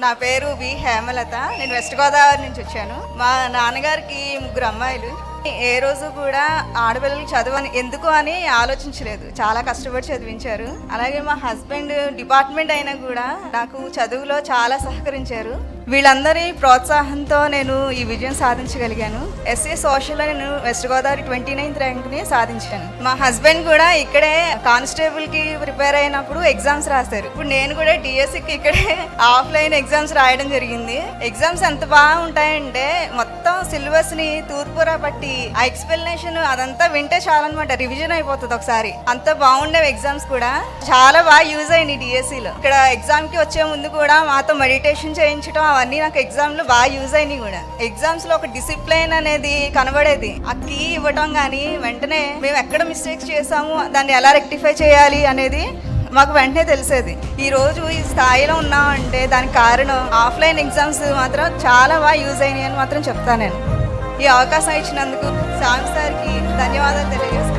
నా పేరు వి హేమలత. నేను వెస్ట్ గోదావరి నుంచి వచ్చాను. మా నాన్నగారికి 3 అమ్మాయిలు. ఏ రోజు కూడా ఆడపిల్లలకి చదువు ఎందుకు అని ఆలోచించలేదు. చాలా కష్టపడి చదివించారు. అలాగే మా హస్బెండ్ డిపార్ట్మెంట్ అయినా కూడా నాకు చదువులో చాలా సహకరించారు. వీళ్ళందరి ప్రోత్సాహంతో నేను ఈ విజయం సాధించగలిగాను. ఎస్ఏ సోషల్లో నేను వెస్ట్ గోదావరి 29th ర్యాంక్ని సాధించాను. మా హస్బెండ్ కూడా ఇక్కడే కానిస్టేబుల్కి ప్రిపేర్ అయినప్పుడు ఎగ్జామ్స్ రాశారు. ఇప్పుడు నేను కూడా డిఎస్సికి ఇక్కడే ఆఫ్లైన్ ఎగ్జామ్స్ రాయడం జరిగింది. ఎగ్జామ్స్ ఎంత బాగుంటాయంటే మొత్తం సిలబస్ని తూర్పురా పట్టి ఆ ఎక్స్ప్లెనేషన్ అదంతా వింటే చాలన్నమాట, రివిజన్ అయిపోతుంది ఒకసారి. అంత బాగుండేవి ఎగ్జామ్స్ కూడా. చాలా బాగా యూజ్ అయినాయి డిఎస్సిలో. ఇక్కడ ఎగ్జామ్కి వచ్చే ముందు కూడా మాతో మెడిటేషన్ చేయించడం అవన్నీ నాకు ఎగ్జామ్లో బాగా యూజ్ అయినాయి కూడా. ఎగ్జామ్స్లో ఒక డిసిప్లైన్ అనేది కనబడేది. ఆ కీ ఇవ్వటం కానీ వెంటనే మేము ఎక్కడ మిస్టేక్స్ చేసాము, దాన్ని ఎలా రెక్టిఫై చేయాలి అనేది మాకు వెంటనే తెలిసేది. ఈ రోజు ఈ స్థాయిలో ఉన్నామంటే దానికి కారణం ఆఫ్లైన్ ఎగ్జామ్స్ మాత్రం చాలా బాగా యూజ్ అయినాయి అని మాత్రం చెప్తాను నేను. ఈ అవకాశం ఇచ్చినందుకు సామ్ సార్కి ధన్యవాదాలు తెలియజేస్తాను.